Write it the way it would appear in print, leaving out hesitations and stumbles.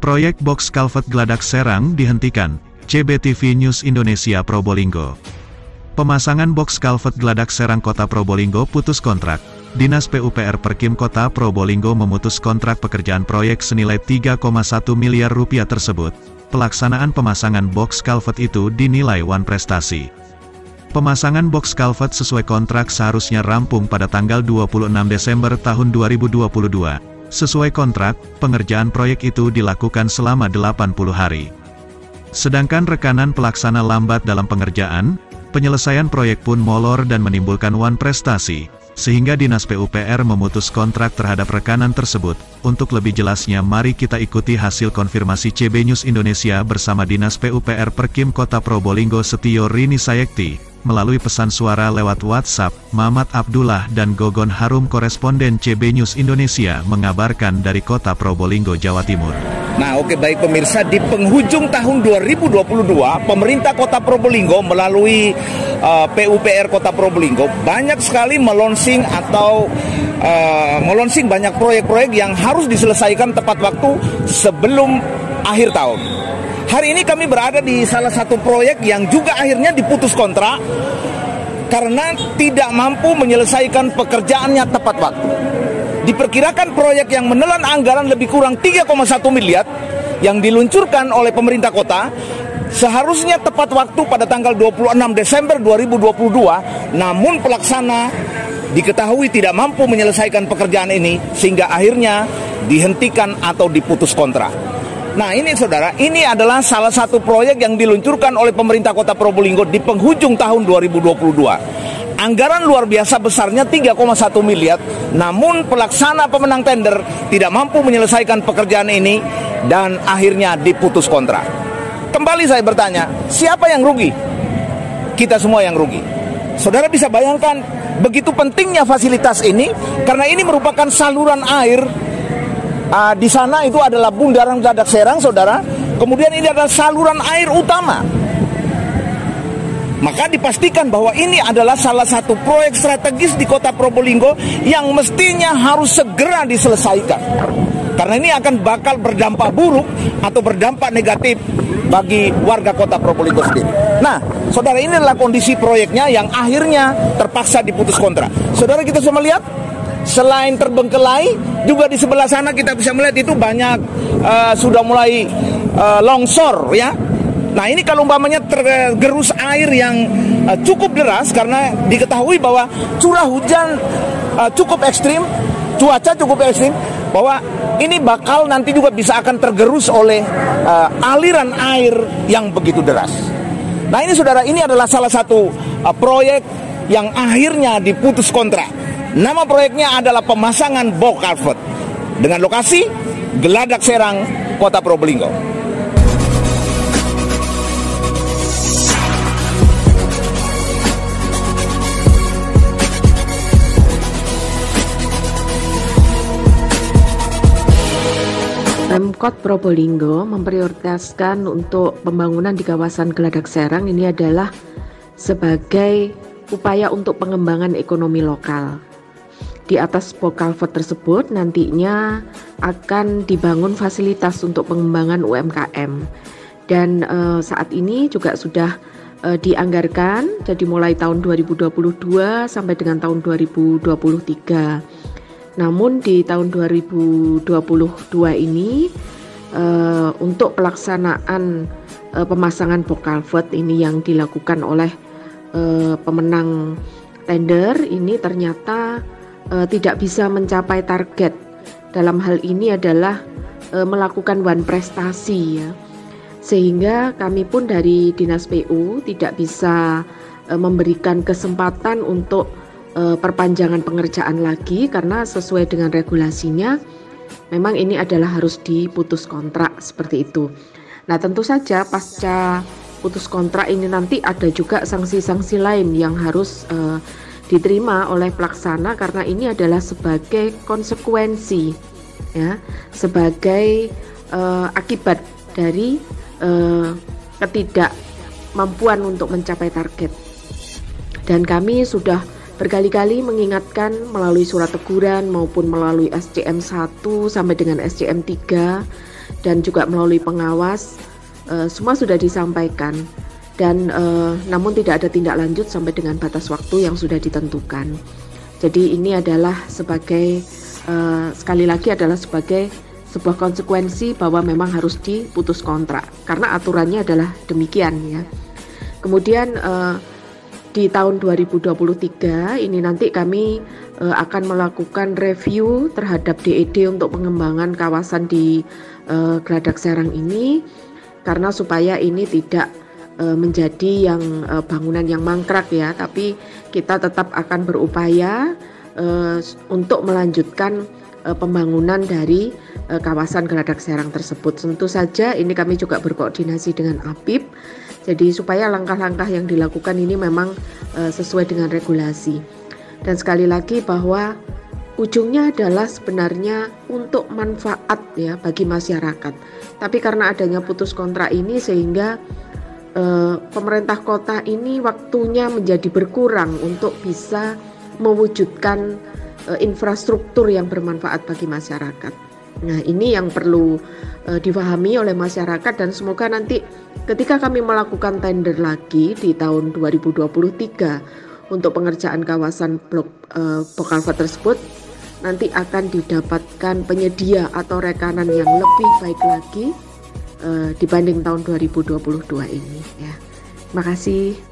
Proyek box culvert Geladak Serang dihentikan, CBTV News Indonesia Probolinggo. Pemasangan box culvert Geladak Serang Kota Probolinggo putus kontrak. Dinas PUPR Perkim Kota Probolinggo memutus kontrak pekerjaan proyek senilai 3,1 miliar rupiah tersebut. Pelaksanaan pemasangan box culvert itu dinilai wan prestasi. Pemasangan box culvert sesuai kontrak seharusnya rampung pada tanggal 26 Desember tahun 2022. Sesuai kontrak, pengerjaan proyek itu dilakukan selama 80 hari. Sedangkan rekanan pelaksana lambat dalam pengerjaan, penyelesaian proyek pun molor dan menimbulkan wan prestasi, sehingga Dinas PUPR memutus kontrak terhadap rekanan tersebut. Untuk lebih jelasnya mari kita ikuti hasil konfirmasi CB News Indonesia bersama Dinas PUPR Perkim Kota Probolinggo Setio Rini Sayekti, melalui pesan suara lewat WhatsApp. Mamat Abdullah dan Gogon Harum koresponden CB News Indonesia mengabarkan dari Kota Probolinggo, Jawa Timur. Nah, oke, baik pemirsa, di penghujung tahun 2022, pemerintah Kota Probolinggo melalui PUPR Kota Probolinggo banyak sekali melonsing banyak proyek-proyek yang harus diselesaikan tepat waktu sebelum akhir tahun. Hari ini kami berada di salah satu proyek yang juga akhirnya diputus kontrak karena tidak mampu menyelesaikan pekerjaannya tepat waktu. Diperkirakan proyek yang menelan anggaran lebih kurang 3,1 miliar yang diluncurkan oleh pemerintah kota seharusnya tepat waktu pada tanggal 26 Desember 2022, namun pelaksana diketahui tidak mampu menyelesaikan pekerjaan ini sehingga akhirnya dihentikan atau diputus kontrak. Nah ini saudara, ini adalah salah satu proyek yang diluncurkan oleh pemerintah Kota Probolinggo di penghujung tahun 2022. Anggaran luar biasa besarnya 3,1 miliar, namun pelaksana pemenang tender tidak mampu menyelesaikan pekerjaan ini dan akhirnya diputus kontrak. Kembali saya bertanya, siapa yang rugi? Kita semua yang rugi. Saudara bisa bayangkan begitu pentingnya fasilitas ini, karena ini merupakan saluran air. Di sana itu adalah bundaran Geladak Serang, saudara. Kemudian ini adalah saluran air utama. Maka dipastikan bahwa ini adalah salah satu proyek strategis di Kota Probolinggo yang mestinya harus segera diselesaikan. Karena ini akan bakal berdampak buruk atau berdampak negatif bagi warga Kota Probolinggo sendiri. Nah, saudara, ini adalah kondisi proyeknya yang akhirnya terpaksa diputus kontrak. Saudara, kita bisa melihat selain terbengkelai, juga di sebelah sana kita bisa melihat itu banyak sudah mulai longsor ya. Nah ini kalau umpamanya tergerus air yang cukup deras, karena diketahui bahwa curah hujan cukup ekstrim, cuaca cukup ekstrim, bahwa ini bakal nanti juga bisa akan tergerus oleh aliran air yang begitu deras. Nah ini saudara, ini adalah salah satu proyek yang akhirnya diputus kontrak. Nama proyeknya adalah pemasangan box culvert dengan lokasi Geladak Serang, Kota Probolinggo. Pemkot Probolinggo memprioritaskan untuk pembangunan di kawasan Geladak Serang ini adalah sebagai upaya untuk pengembangan ekonomi lokal. Di atas box culvert tersebut nantinya akan dibangun fasilitas untuk pengembangan UMKM. Dan saat ini juga sudah dianggarkan, jadi mulai tahun 2022 sampai dengan tahun 2023. Namun di tahun 2022 ini untuk pelaksanaan pemasangan box culvert ini yang dilakukan oleh pemenang tender ini ternyata tidak bisa mencapai target. Dalam hal ini adalah melakukan wan prestasi ya. Sehingga kami pun dari Dinas PU tidak bisa memberikan kesempatan untuk perpanjangan pengerjaan lagi, karena sesuai dengan regulasinya memang ini adalah harus diputus kontrak seperti itu. Nah tentu saja pasca putus kontrak ini nanti ada juga sanksi-sanksi lain yang harus diterima oleh pelaksana, karena ini adalah sebagai konsekuensi ya, sebagai akibat dari ketidakmampuan untuk mencapai target. Dan kami sudah berkali-kali mengingatkan melalui surat teguran maupun melalui SCM 1 sampai dengan SCM 3 dan juga melalui pengawas semua sudah disampaikan, dan namun tidak ada tindak lanjut sampai dengan batas waktu yang sudah ditentukan. Jadi ini adalah sebagai sekali lagi adalah sebagai sebuah konsekuensi bahwa memang harus diputus kontrak karena aturannya adalah demikian ya. Kemudian di tahun 2023 ini nanti kami akan melakukan review terhadap DED untuk pengembangan kawasan di Gladak Serang ini, karena supaya ini tidak menjadi yang bangunan yang mangkrak ya, tapi kita tetap akan berupaya untuk melanjutkan pembangunan dari kawasan Gladak Serang tersebut. Tentu saja ini kami juga berkoordinasi dengan APIP, jadi supaya langkah-langkah yang dilakukan ini memang sesuai dengan regulasi. Dan sekali lagi bahwa ujungnya adalah sebenarnya untuk manfaat ya bagi masyarakat. Tapi karena adanya putus kontrak ini sehingga pemerintah kota ini waktunya menjadi berkurang untuk bisa mewujudkan infrastruktur yang bermanfaat bagi masyarakat. Nah, ini yang perlu dipahami oleh masyarakat, dan semoga nanti ketika kami melakukan tender lagi di tahun 2023 untuk pengerjaan kawasan blok Bokalvat tersebut, nanti akan didapatkan penyedia atau rekanan yang lebih baik lagi dibanding tahun 2022 ini ya. Terima kasih.